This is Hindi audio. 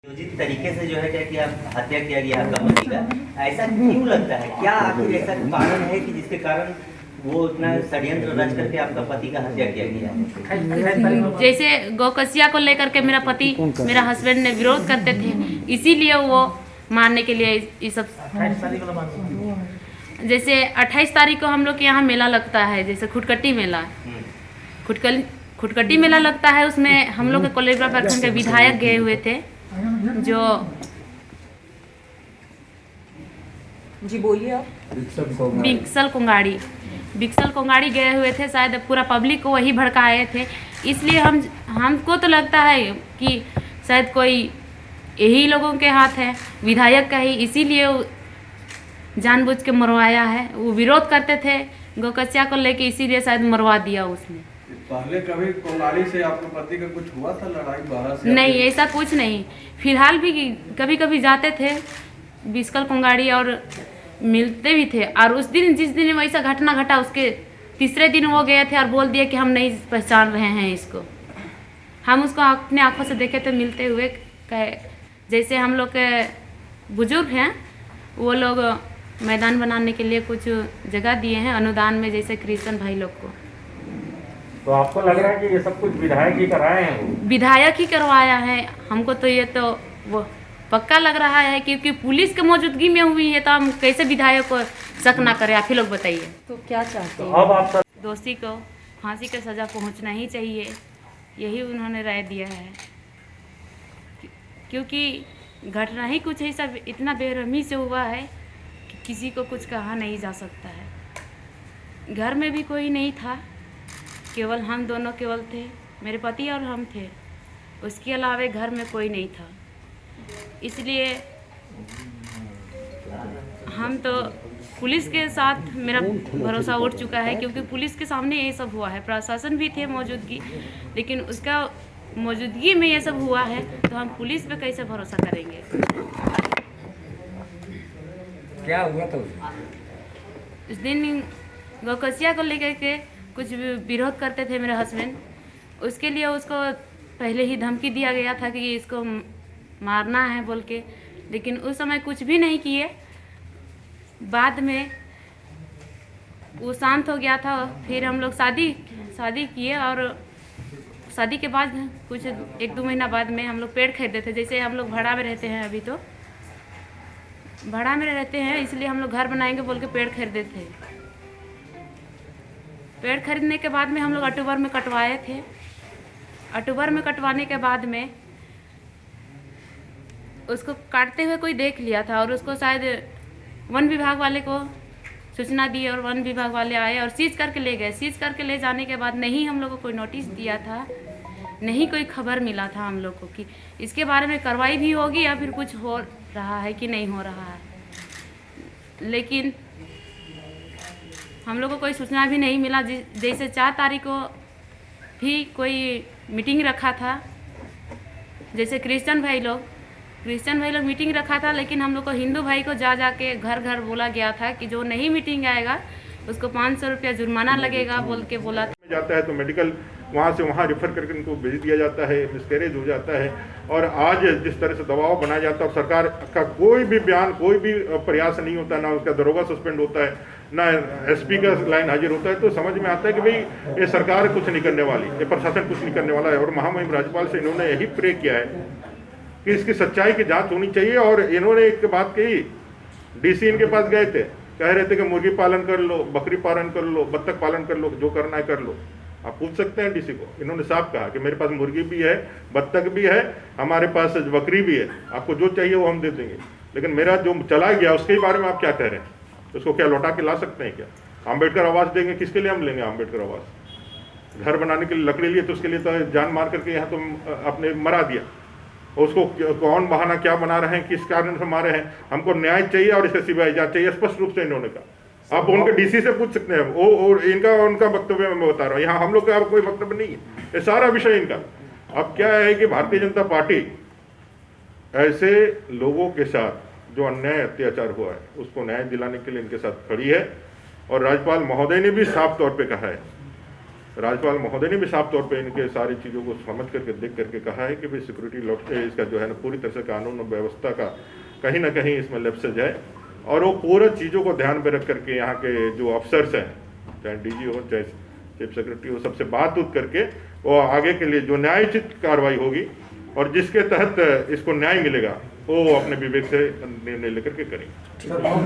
नियोजित तरीके से जो है क्या कि आप हत्या किया गया आपका पति का, ऐसा क्यों लगता है? क्या आखिर ऐसा कारण है कि जिसके कारण वो इतना षड्यंत्र रच करके आपका पति का हत्या किया गया? जैसे गौकसिया को लेकर के मेरा पति मेरा हस्बैंड ने विरोध करते थे, इसीलिए वो मारने के लिए ये सब। जैसे 28 तारीख को हम लोग के यहाँ मेला लगता है, जैसे खुटकट्टी मेला, खुटकट्टी मेला लगता है। उसमें हम लोग के कोलेबरा प्रखंड के विधायक गए हुए थे, जो जी बोलिए आप। बिक्सल कोंगाड़ी गए हुए थे, शायद पूरा पब्लिक को वही भड़काए थे। इसलिए हमको तो लगता है कि शायद कोई यही लोगों के हाथ है, विधायक का ही, इसीलिए जानबूझ के मरवाया है। वो विरोध करते थे गौकसिया को लेके, इसीलिए शायद मरवा दिया उसने। पहले कभी कोंगाड़ी से आपके पति का कुछ हुआ था, लड़ाई बहस? नहीं, ऐसा कुछ नहीं। फिलहाल भी कभी कभी जाते थे बिस्कल कोंगाड़ी और मिलते भी थे। और उस दिन जिस दिन वैसा घटना घटा, उसके तीसरे दिन वो गए थे और बोल दिए कि हम नहीं पहचान रहे हैं इसको। हम उसको अपने आंखों से देखे थे मिलते हुए। जैसे हम लोग के बुजुर्ग हैं, वो लोग मैदान बनाने के लिए कुछ जगह दिए हैं अनुदान में, जैसे कृष्ण भाई लोग को। तो आपको लग रहा है कि ये सब कुछ विधायक ही कराए हैं? वो विधायक ही करवाया है। हमको तो ये तो वो पक्का लग रहा है, क्योंकि पुलिस के मौजूदगी में हुई है, तो हम कैसे विधायक को शक ना करें? आप ही लोग बताइए। तो क्या चाहते तो हैं? अब आप दोषी को फांसी की सज़ा पहुंचना ही चाहिए, यही उन्होंने राय दिया है। क्योंकि घटना ही कुछ ऐसा इतना बेरहमी से हुआ है कि किसी को कुछ कहा नहीं जा सकता है। घर में भी कोई नहीं था, केवल हम दोनों केवल थे, मेरे पति और हम थे। उसके अलावा घर में कोई नहीं था। इसलिए हम तो पुलिस के साथ मेरा भरोसा उठ चुका है, क्योंकि पुलिस के सामने ये सब हुआ है। प्रशासन भी थे मौजूदगी, लेकिन उसका मौजूदगी में ये सब हुआ है, तो हम पुलिस पे कैसे भरोसा करेंगे? क्या हुआ था उस दिन गौकसिया को लेकर के कुछ विरोध करते थे मेरे हस्बैंड। उसके लिए उसको पहले ही धमकी दिया गया था कि इसको मारना है बोल के, लेकिन उस समय कुछ भी नहीं किए। बाद में वो शांत हो गया था। फिर हम लोग शादी किए, और शादी के बाद कुछ 1-2 महीना बाद में हम लोग पेड़ खरीदे थे। जैसे हम लोग भाड़ा में रहते हैं, अभी तो भाड़ा में रहते हैं, इसलिए हम लोग घर बनाएंगे बोल के पेड़ खरीदे थे। पेड़ खरीदने के बाद में हम लोग अक्टूबर में कटवाए थे। अक्टूबर में कटवाने के बाद में उसको काटते हुए कोई देख लिया था, और उसको शायद वन विभाग वाले को सूचना दी, और वन विभाग वाले आए और सीज करके ले गए। सीज करके ले जाने के बाद नहीं हम लोग को कोई नोटिस दिया था, नहीं कोई खबर मिला था हम लोग को कि इसके बारे में कार्रवाई भी होगी या फिर कुछ हो रहा है कि नहीं हो रहा है। लेकिन हम लोग को कोई सूचना भी नहीं मिला। जैसे 4 तारीख को भी कोई मीटिंग रखा था, जैसे क्रिश्चियन भाई लोग मीटिंग रखा था, लेकिन हम लोग को हिंदू भाई को जा के घर घर बोला गया था कि जो नहीं मीटिंग आएगा उसको 500 रुपया जुर्माना लगेगा बोल के बोला था। जाता है तो मेडिकल वहाँ से वहाँ रेफर करके उनको भेज दिया जाता है, मिसकैरेज हो जाता है। और आज जिस तरह से दबाव बनाया जाता है, और सरकार का कोई भी बयान, कोई भी प्रयास नहीं होता, ना उसका दरोगा सस्पेंड होता है, ना एसपी का लाइन हाजिर होता है, तो समझ में आता है कि भाई ये सरकार कुछ नहीं करने वाली, ये प्रशासन कुछ नहीं करने वाला है। और महामहिम राज्यपाल से इन्होंने यही प्रे किया है कि इसकी सच्चाई की जांच होनी चाहिए। और इन्होंने एक बात कही, डीसी इनके पास गए थे, कह रहे थे कि मुर्गी पालन कर लो, बकरी पालन कर लो, बत्तख पालन कर लो, जो करना है कर लो। आप पूछ सकते हैं डीसी को। इन्होंने साफ कहा कि मेरे पास मुर्गी भी है, बत्तख भी है, हमारे पास बकरी भी है, आपको जो चाहिए वो हम दे देंगे। लेकिन मेरा जो चला गया उसके बारे में आप क्या कह रहे हैं? उसको क्या लौटा के ला सकते हैं क्या? अम्बेडकर आवास देंगे, किसके लिए हम लेंगे अम्बेडकर आवास? घर बनाने के लिए लकड़ी लिए, तो उसके लिए तो जान मार करके यहाँ तो आपने मरा दिया। उसको कौन बहाना क्या बना रहे हैं, किस कारण से मारे हैं? हमको न्याय चाहिए और इसे सीबीआई जांच चाहिए, स्पष्ट रूप से इन्होंने कहा। आप उनके डीसी से पूछ सकते हैं, वो उनका वक्तव्य मैं बता रहा हूँ, यहाँ हम लोग का कोई वक्तव्य नहीं है, ये सारा विषय इनका। अब क्या है कि भारतीय जनता पार्टी ऐसे लोगों के साथ जो अन्याय अत्याचार हुआ है उसको न्याय दिलाने के लिए इनके साथ खड़ी है। और राज्यपाल महोदय ने भी साफ तौर पे कहा है राज्यपाल महोदय ने भी साफ तौर पे इनके सारी चीज़ों को समझ करके देख करके कहा है कि भाई सिक्योरिटी इसका जो है ना पूरी तरह से कानून और व्यवस्था का कहीं ना कहीं इसमें लैप्सेज है, और वो पूरे चीज़ों को ध्यान में रख करके यहाँ के जो अफसर्स हैं, चाहे डीजी हो चाहे चीफ सेक्रेटरी हो, सबसे बात करके वो आगे के लिए जो न्यायोचित कार्रवाई होगी और जिसके तहत इसको न्याय मिलेगा वो अपने विवेक से निर्णय लेकर के करेंगे।